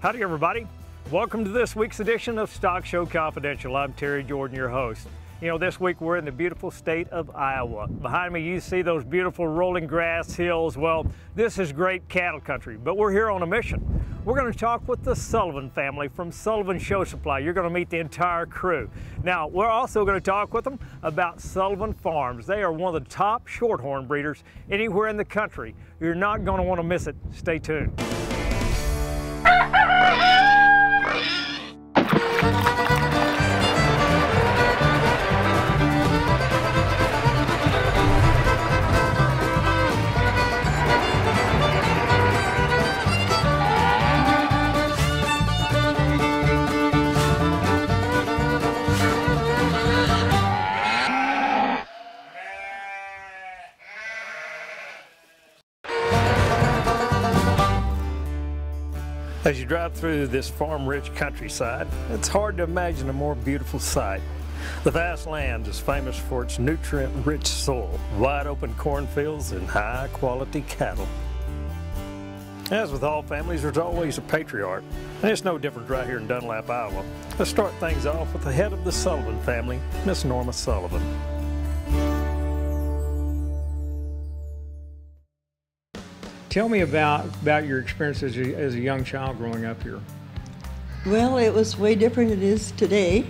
Howdy everybody. Welcome to this week's edition of Stock Show Confidential. I'm Terry Jordan, your host. You know, this week we're in the beautiful state of Iowa. Behind me you see those beautiful rolling grass hills. Well, this is great cattle country, but we're here on a mission. We're going to talk with the Sullivan family from Sullivan Show Supply. You're going to meet the entire crew. Now, we're also going to talk with them about Sullivan Farms. They are one of the top shorthorn breeders anywhere in the country. You're not going to want to miss it. Stay tuned. As you drive through this farm-rich countryside, it's hard to imagine a more beautiful sight. The vast land is famous for its nutrient-rich soil, wide-open cornfields, and high-quality cattle. As with all families, there's always a patriarch, and it's no different right here in Dunlap, Iowa. Let's start things off with the head of the Sullivan family, Miss Norma Sullivan. Tell me about your experience as a young child growing up here. Well, it was way different than it is today.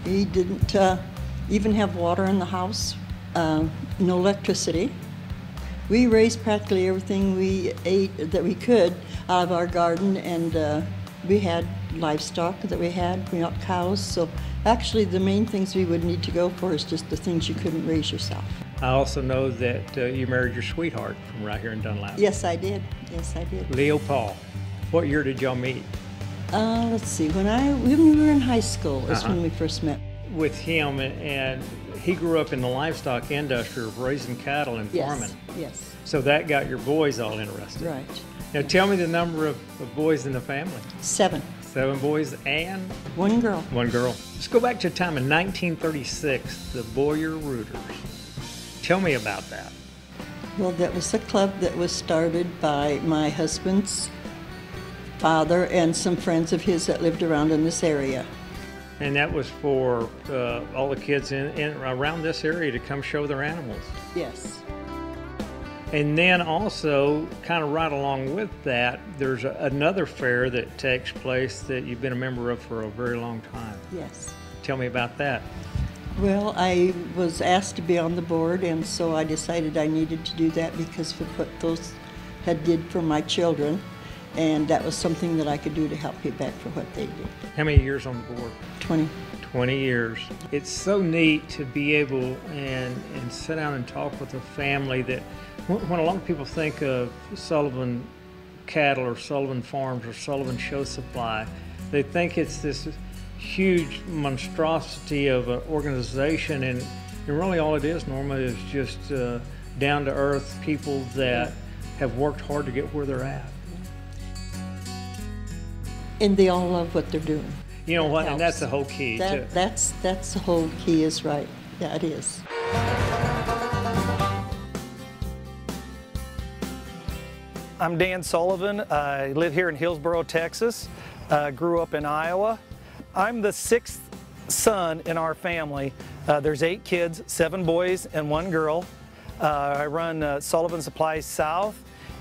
We didn't even have water in the house, no electricity. We raised practically everything we ate that we could out of our garden, and we had livestock that we had, milk cows. So actually the main things we would need to go for is just the things you couldn't raise yourself. I also know that you married your sweetheart from right here in Dunlap. Yes, I did. Yes, I did. Leo Paul. What year did y'all meet? Let's see. When we were in high school is when we first met. With him, and he grew up in the livestock industry of raising cattle and farming. Yes. So that got your boys all interested. Right. Now tell me the number of boys in the family. 7. 7 boys and? 1 girl. 1 girl. Let's go back to a time in 1936, the Boyer Rooters. Tell me about that. Well, that was a club that was started by my husband's father and some friends of his that lived around in this area. And that was for all the kids in around this area to come show their animals. Yes. And then also, kind of right along with that, there's another fair that takes place that you've been a member of for a very long time. Yes. Tell me about that. Well, I was asked to be on the board, and so I decided I needed to do that because of what those had did for my children, and that was something that I could do to help pay back for what they did. How many years on the board? 20. 20 years. It's so neat to be able and sit down and talk with a family that when a lot of people think of Sullivan Cattle or Sullivan Farms or Sullivan Show Supply, they think it's this huge monstrosity of an organization, and really all it is, Norma, is just down-to-earth people that have worked hard to get where they're at. And they all love what they're doing. You know what, helps. And that's the whole key, too. That's the whole key is right. Yeah, it is. I'm Dan Sullivan. I live here in Hillsboro, Texas. Grew up in Iowa. I'm the 6th son in our family. There's 8 kids, 7 boys and 1 girl. I run Sullivan Supply South,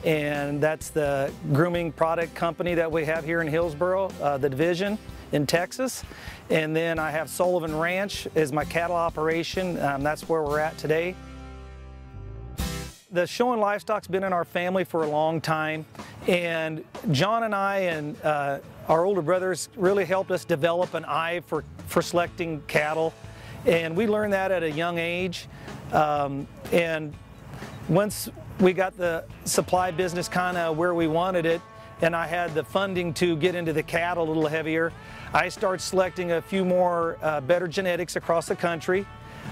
and that's the grooming product company that we have here in Hillsboro, the division in Texas. And then I have Sullivan Ranch as my cattle operation. That's where we're at today. The showing livestock's been in our family for a long time, and John and I and our older brothers really helped us develop an eye for selecting cattle, and we learned that at a young age. And once we got the supply business kind of where we wanted it, and I had the funding to get into the cattle a little heavier, I started selecting a few more better genetics across the country.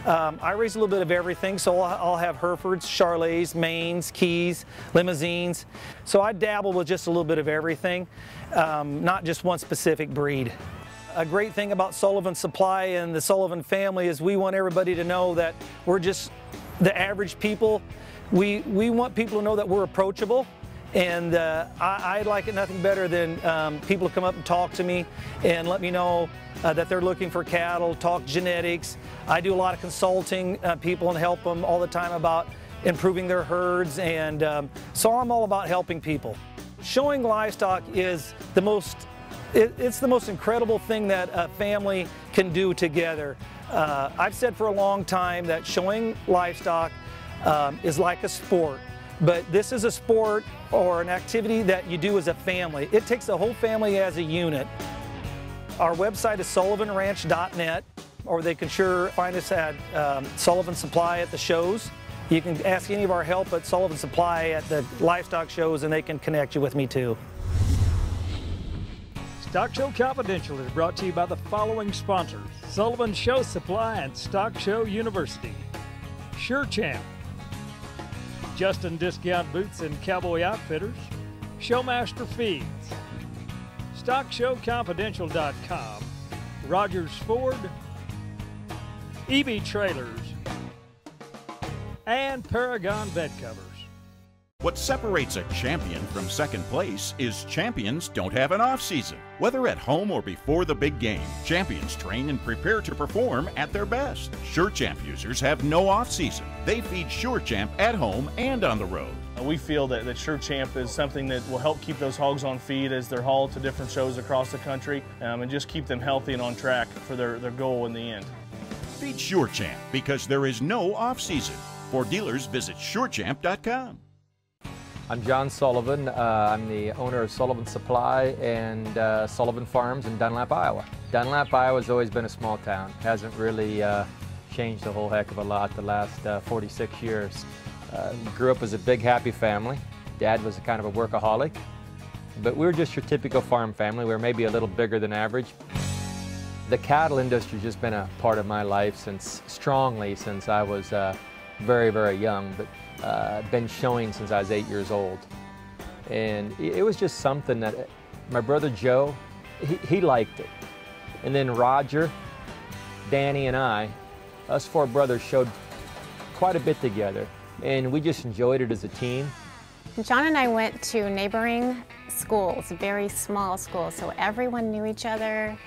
I raise a little bit of everything, so I'll have Herefords, Charolais, Maines, Keys, Limousines. So I dabble with just a little bit of everything, not just one specific breed. A great thing about Sullivan Supply and the Sullivan family is we want everybody to know that we're just the average people. We want people to know that we're approachable, And I like it nothing better than people to come up and talk to me and let me know that they're looking for cattle, talk genetics. I do a lot of consulting people and help them all the time about improving their herds, and so I'm all about helping people. Showing livestock is it's the most incredible thing that a family can do together. I've said for a long time that showing livestock is like a sport, but this is a sport or an activity that you do as a family. It takes the whole family as a unit. Our website is sullivanranch.net, or they can sure find us at Sullivan Supply at the shows. You can ask any of our help at Sullivan Supply at the livestock shows, and they can connect you with me too. Stock Show Confidential is brought to you by the following sponsors: Sullivan Show Supply and Stock Show University, Sure Champ, Justin Discount Boots and Cowboy Outfitters, Showmaster Feeds, StockShowConfidential.com, Rogers Ford, EB Trailers, and Paragon Bed Covers. What separates a champion from second place is champions don't have an off-season. Whether at home or before the big game, champions train and prepare to perform at their best. SureChamp users have no off-season. They feed SureChamp at home and on the road. We feel that SureChamp is something that will help keep those hogs on feed as they're hauled to different shows across the country, and just keep them healthy and on track for their goal in the end. Feed SureChamp because there is no off-season. For dealers, visit SureChamp.com. I'm John Sullivan. I'm the owner of Sullivan Supply and Sullivan Farms in Dunlap, Iowa. Dunlap, Iowa has always been a small town. Hasn't really changed a whole heck of a lot the last 46 years. Grew up as a big, happy family. Dad was a kind of a workaholic, but we were just your typical farm family. We were maybe a little bigger than average. The cattle industry has just been a part of my life strongly since I was very, very young, but been showing since I was 8 years old. And it was just something that my brother Joe, he liked it. And then Roger, Danny, and us four brothers showed quite a bit together, and we just enjoyed it as a team. John and I went to neighboring schools, very small schools, so everyone knew each other.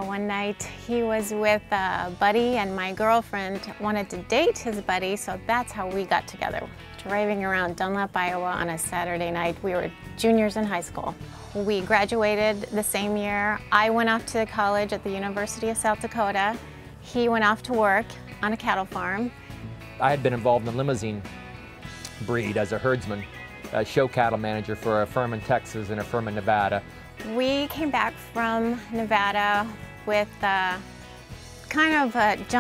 One night he was with a buddy, and my girlfriend wanted to date his buddy, so that's how we got together. Driving around Dunlap, Iowa on a Saturday night. We were juniors in high school. We graduated the same year. I went off to college at the University of South Dakota. He went off to work on a cattle farm. I had been involved in the limousine breed as a herdsman, a show cattle manager for a firm in Texas and a firm in Nevada. We came back from Nevada with John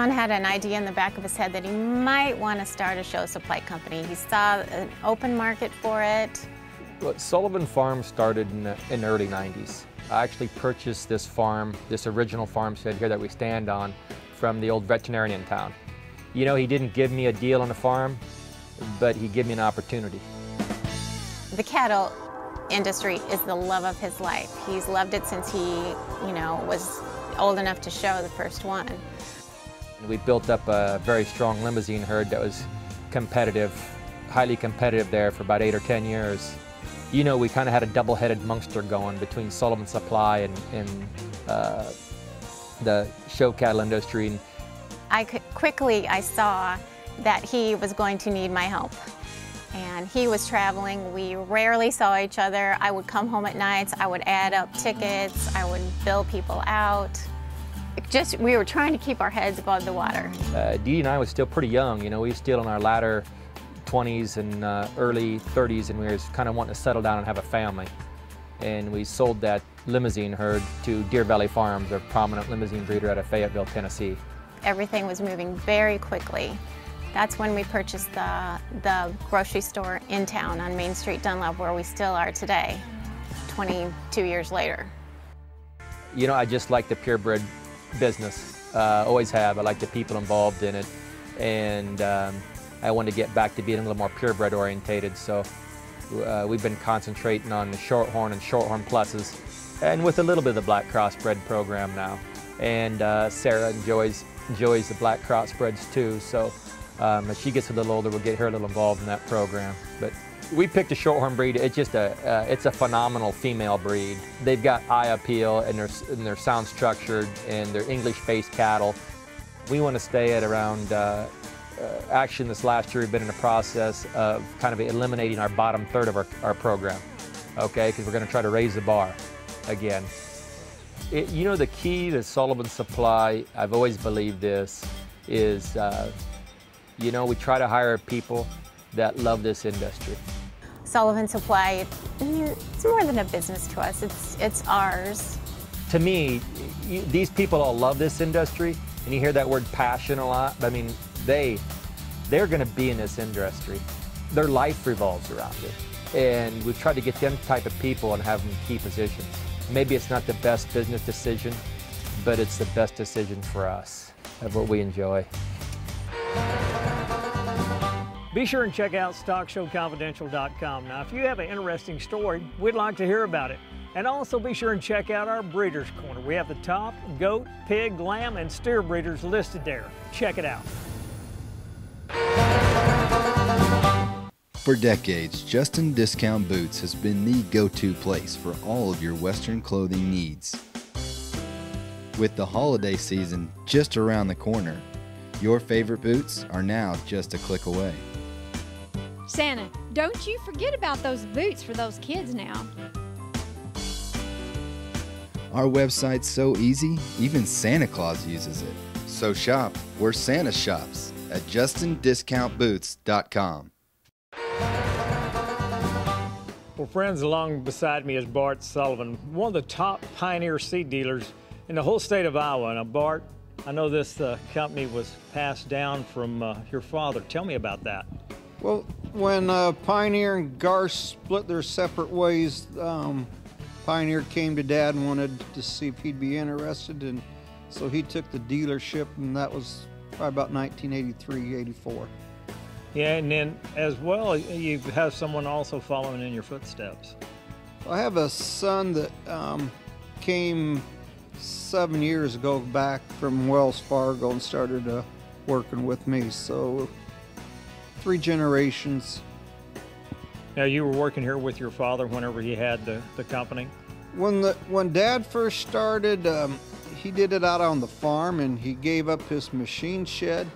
had an idea in the back of his head that he might want to start a show supply company. He saw an open market for it. Well, Sullivan Farm started in the early 90s. I actually purchased this farm, this original farmstead here that we stand on, from the old veterinarian in town. You know, he didn't give me a deal on the farm, but he gave me an opportunity. The cattle industry is the love of his life. He's loved it since he, was old enough to show the first one. We built up a very strong limousine herd that was competitive, highly competitive there for about 8 or 10 years. You know, we kind of had a double-headed monster going between Sullivan Supply and the show cattle industry. I saw that he was going to need my help. And he was traveling. We rarely saw each other. I would come home at nights. I would add up tickets. I would bill people out. We were trying to keep our heads above the water. Dee and I was still pretty young. You know, we were still in our latter 20s and early 30s, and we were kind of wanting to settle down and have a family. And we sold that limousine herd to Deer Valley Farms, a prominent limousine breeder out of Fayetteville, Tennessee. Everything was moving very quickly. That's when we purchased the grocery store in town on Main Street, Dunlap, where we still are today, 22 years later. You know, I just like the purebred business, always have. I like the people involved in it, and I want to get back to being a little more purebred orientated, so we've been concentrating on the Shorthorn and Shorthorn Pluses, and with a little bit of the black crossbred program now. And Sarah enjoys the black crossbreds too, so as she gets a little older, we'll get her a little involved in that program. But We picked a shorthorn breed. It's just it's a phenomenal female breed. They've got eye appeal, and they're sound structured, and they're English-faced cattle. We want to stay at around, actually this last year we've been in the process of kind of eliminating our bottom third of our program, okay, because we're going to try to raise the bar again. You know, the key to Sulivan Supply, I've always believed this, is, you know, we try to hire people that love this industry. Sulivan Supply, it's more than a business to us, it's ours. To me, these people all love this industry, and you hear that word passion a lot. I mean, they're going to be in this industry. Their life revolves around it. And we've tried to get them type of people and have them in key positions. Maybe it's not the best business decision, but it's the best decision for us. That's what we enjoy. Be sure and check out StockShowConfidential.com. Now, if you have an interesting story, we'd like to hear about it. And also be sure and check out our Breeders' Corner. We have the top goat, pig, lamb, and steer breeders listed there. Check it out. For decades, Justin Discount Boots has been the go-to place for all of your Western clothing needs. With the holiday season just around the corner, your favorite boots are now just a click away. Santa, don't you forget about those boots for those kids now. Our website's so easy, even Santa Claus uses it. So shop where Santa shops at JustinDiscountBoots.com. Well, friends, along beside me is Bart Sullivan, one of the top Pioneer seed dealers in the whole state of Iowa. Now, Bart, I know this company was passed down from your father. Tell me about that. Well, when Pioneer and Garth split their separate ways, Pioneer came to Dad and wanted to see if he'd be interested, and so he took the dealership, and that was probably about 1983, 84. Yeah, and then as well, you have someone also following in your footsteps. I have a son that came 7 years ago back from Wells Fargo and started working with me, so 3 generations. Now, you were working here with your father whenever he had the company? When Dad first started, he did it out on the farm, and he gave up his machine shed.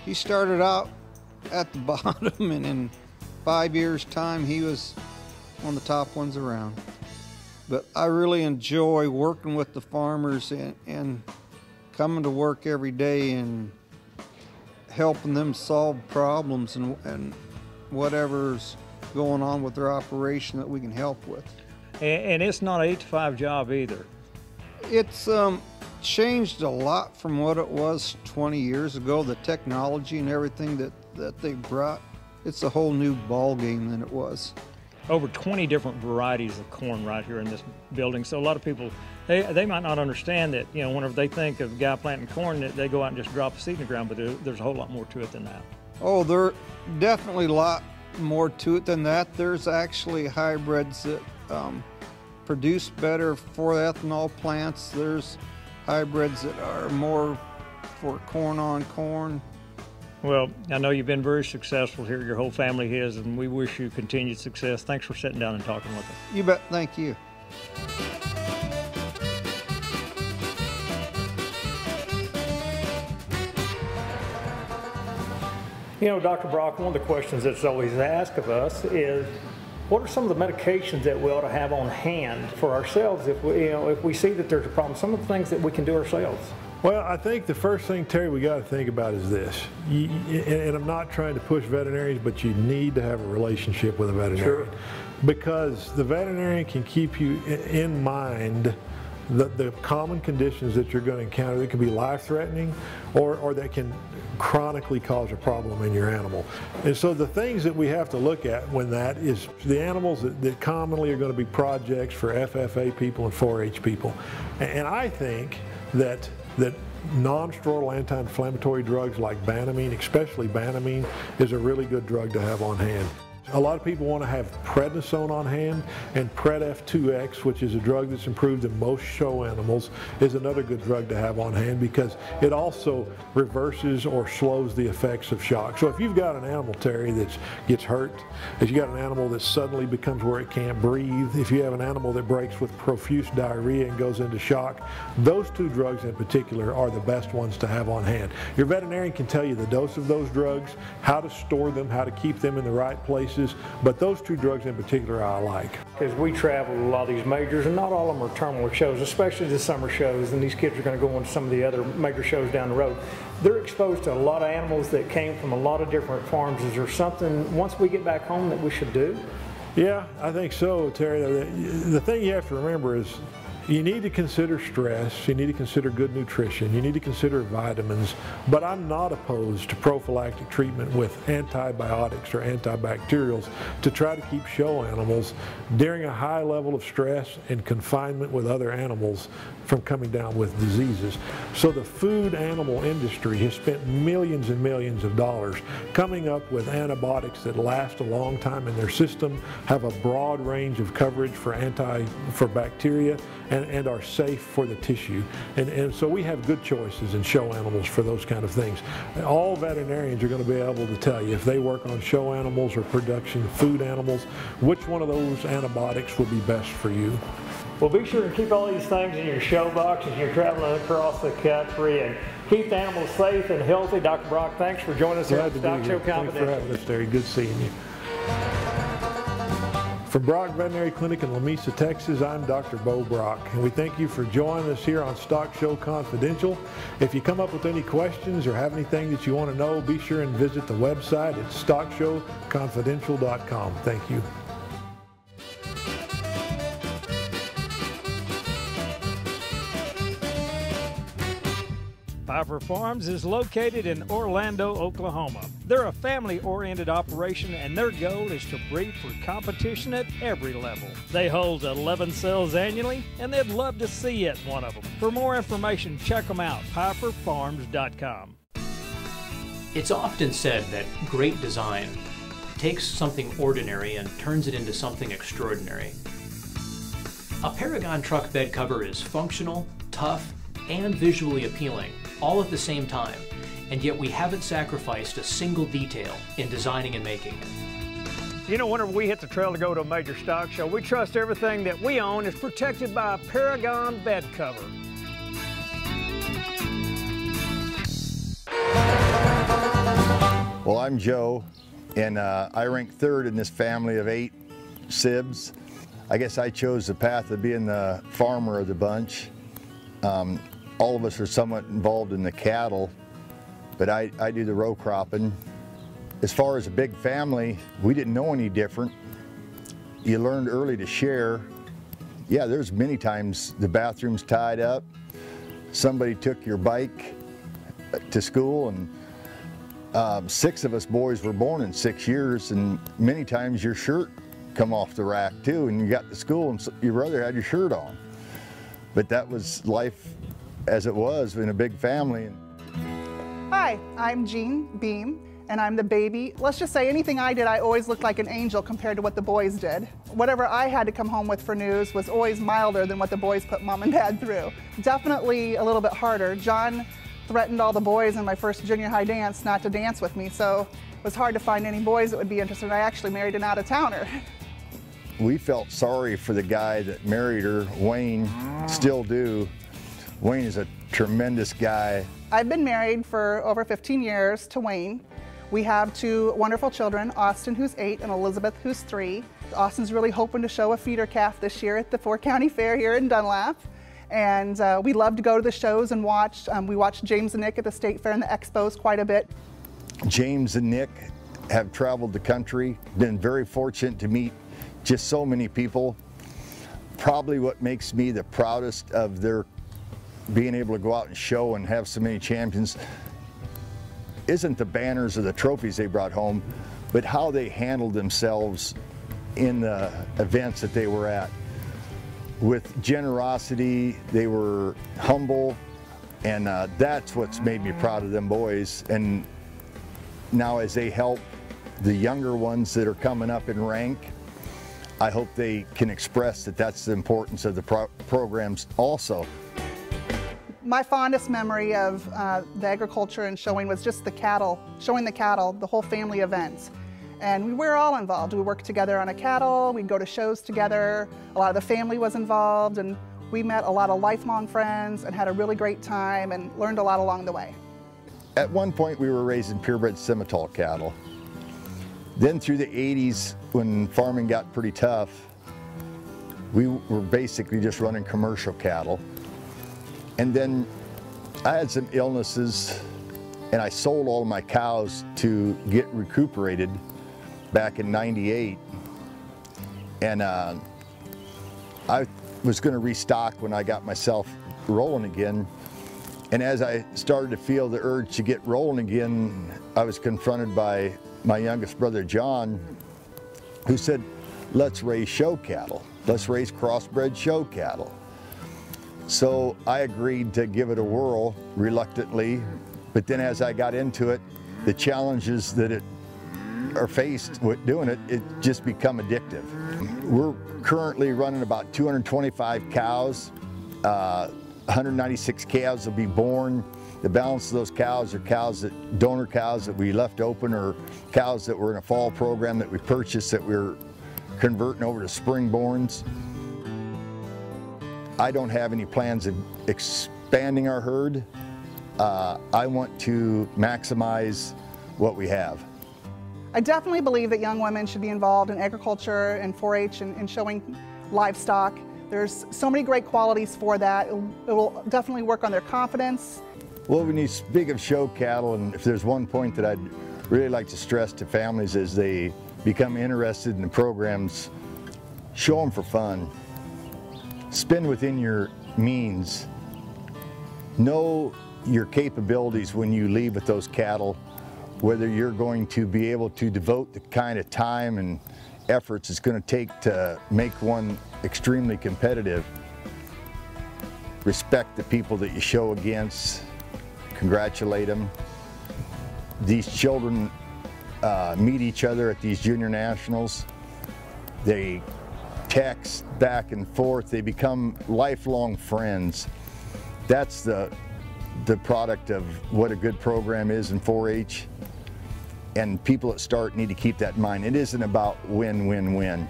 He started out at the bottom, and in 5 years' time, he was one of the top ones around. But I really enjoy working with the farmers and coming to work every day and helping them solve problems and whatever's going on with their operation that we can help with. And it's not an 8-to-5 job either. It's changed a lot from what it was 20 years ago. The technology and everything that they brought, it's a whole new ball game than it was. Over 20 different varieties of corn right here in this building. So a lot of people, they might not understand that, you know, whenever they think of a guy planting corn, that they go out and just drop a seed in the ground, but there's a whole lot more to it than that. Oh, there definitely a lot more to it than that. There's actually hybrids that produce better for ethanol plants. There's hybrids that are more for corn on corn. Well, I know you've been very successful here, your whole family is, and we wish you continued success. Thanks for sitting down and talking with us. You bet, thank you. You know, Dr. Brock, one of the questions that's always asked of us is, what are some of the medications that we ought to have on hand for ourselves if we see that there's a problem? Some of the things that we can do ourselves. Well, I think the first thing, Terry, we got to think about is this. And I'm not trying to push veterinarians, but you need to have a relationship with a veterinarian. Sure. Because the veterinarian can keep you in mind the common conditions that you're going to encounter. That can be life-threatening or that can chronically cause a problem in your animal. And so the things that we have to look at when that is the animals that commonly are going to be projects for FFA people and 4-H people. And I think that non-steroidal anti-inflammatory drugs like Banamine, especially Banamine, is a really good drug to have on hand. A lot of people want to have prednisone on hand, and Pred-F2X, which is a drug that's improved in most show animals, is another good drug to have on hand because it also reverses or slows the effects of shock. So if you've got an animal, Terry, that gets hurt, if you got an animal that suddenly becomes where it can't breathe, if you have an animal that breaks with profuse diarrhea and goes into shock, those two drugs in particular are the best ones to have on hand. Your veterinarian can tell you the dose of those drugs, how to store them, how to keep them in the right places, but those two drugs in particular I like. Because we travel to a lot of these majors, and not all of them are terminal shows, especially the summer shows, and these kids are going to go on to some of the other major shows down the road. They're exposed to a lot of animals that came from a lot of different farms. Is there something, once we get back home, that we should do? Yeah, I think so, Terry. The thing you have to remember is you need to consider stress, you need to consider good nutrition, you need to consider vitamins, but I'm not opposed to prophylactic treatment with antibiotics or antibacterials to try to keep show animals during a high level of stress and confinement with other animals from coming down with diseases. So the food animal industry has spent millions and millions of dollars coming up with antibiotics that last a long time in their system, have a broad range of coverage for bacteria, and are safe for the tissue. And so we have good choices in show animals for those kind of things. All veterinarians are going to be able to tell you if they work on show animals or production food animals, which one of those antibiotics will be best for you. Well, be sure to keep all these things in your show box as you're traveling across the country and keep the animals safe and healthy. Dr. Brock, thanks for joining us here at Stock Show Confidential. Thanks for having us, Terry. Good seeing you. From Brock Veterinary Clinic in Lamesa, Texas, I'm Dr. Bo Brock, and we thank you for joining us here on Stock Show Confidential. If you come up with any questions or have anything that you want to know, be sure and visit the website at stockshowconfidential.com. Thank you. Pfeiffer Farms is located in Orlando, Oklahoma. They're a family-oriented operation, and their goal is to breed for competition at every level. They hold 11 sales annually, and they'd love to see you at one of them. For more information, check them out, pfeifferfarms.com. It's often said that great design takes something ordinary and turns it into something extraordinary. A Paragon truck bed cover is functional, tough, and visually appealing, all at the same time, and yet we haven't sacrificed a single detail in designing and making it. You know, whenever we hit the trail to go to a major stock show, we trust everything that we own is protected by a Paragon bed cover. Well, I'm Joe, and I rank third in this family of 8 sibs. I guess I chose the path of being the farmer of the bunch. All of us are somewhat involved in the cattle, but I do the row cropping. As far as a big family, we didn't know any different. You learned early to share. Yeah, there's many times the bathroom's tied up. Somebody took your bike to school, and 6 of us boys were born in 6 years, and many times your shirt come off the rack too, and you got to school and your brother had your shirt on. But that was life as it was in a big family. Hi, I'm Jean Beam, and I'm the baby. Let's just say anything I did, I always looked like an angel compared to what the boys did. Whatever I had to come home with for news was always milder than what the boys put mom and dad through. Definitely a little bit harder. John threatened all the boys in my first junior high dance not to dance with me, so it was hard to find any boys that would be interested. I actually married an out-of-towner. We felt sorry for the guy that married her, Wayne, still do. Wayne is a tremendous guy. I've been married for over 15 years to Wayne. We have 2 wonderful children, Austin, who's 8, and Elizabeth, who's 3. Austin's really hoping to show a feeder calf this year at the 4 County Fair here in Dunlap. And we love to go to the shows and watch. We watched James and Nick at the State Fair and the expos quite a bit. James and Nick have traveled the country, been very fortunate to meet just so many people. Probably what makes me the proudest of their being able to go out and show and have so many champions isn't the banners or the trophies they brought home, but how they handled themselves in the events that they were at. With generosity, they were humble, and that's what's made me proud of them boys. And now as they help the younger ones that are coming up in rank, I hope they can express that that's the importance of the programs also. My fondest memory of the agriculture and showing was just the cattle, showing the cattle, the whole family events. And we were all involved. We worked together on a cattle, we'd go to shows together, a lot of the family was involved, and we met a lot of lifelong friends and had a really great time and learned a lot along the way. At one point we were raising purebred Simmental cattle. Then through the 80s, when farming got pretty tough, we were basically just running commercial cattle. And then I had some illnesses and I sold all my cows to get recuperated back in '98. And I was going to restock when I got myself rolling again. And as I started to feel the urge to get rolling again, I was confronted by my youngest brother, John, who said, let's raise show cattle. Let's raise crossbred show cattle. So I agreed to give it a whirl reluctantly, but then as I got into it, the challenges that are faced with doing it, it just become addictive. We're currently running about 225 cows. 196 calves will be born. The balance of those cows are donor cows that we left open, or cows that were in a fall program that we purchased that we're converting over to springborns. I don't have any plans of expanding our herd. I want to maximize what we have. I definitely believe that young women should be involved in agriculture and 4-H and showing livestock. There's so many great qualities for that. It will definitely work on their confidence. Well, when you speak of show cattle, and if there's one point that I'd really like to stress to families as they become interested in the programs, show them for fun. Spend within your means. Know your capabilities when you leave with those cattle, whether you're going to be able to devote the kind of time and efforts it's going to take to make one extremely competitive. Respect the people that you show against. Congratulate them. These children meet each other at these junior nationals. They text back and forth. They become lifelong friends. That's the product of what a good program is in 4-H. And people that start need to keep that in mind. It isn't about win, win, win.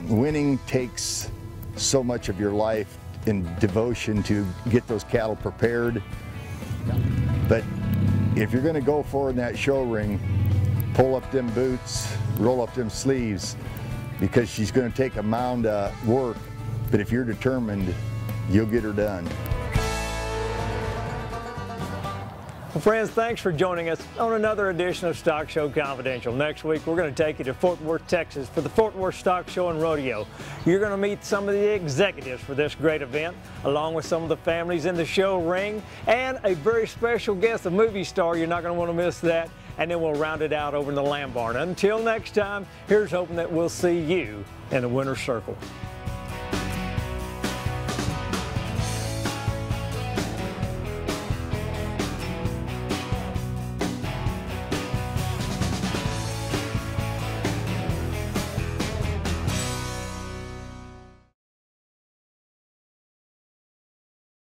Winning takes so much of your life in devotion to get those cattle prepared. But if you're going to go for it in that show ring, pull up them boots, roll up them sleeves, because she's going to take a mound of work. But if you're determined, you'll get her done. Well, friends, thanks for joining us on another edition of Stock Show Confidential. Next week, we're going to take you to Fort Worth, Texas for the Fort Worth Stock Show and Rodeo. You're going to meet some of the executives for this great event, along with some of the families in the show ring, and a very special guest, a movie star. You're not going to want to miss that. And then we'll round it out over in the Lamb Barn. Until next time, here's hoping that we'll see you in the winner's circle.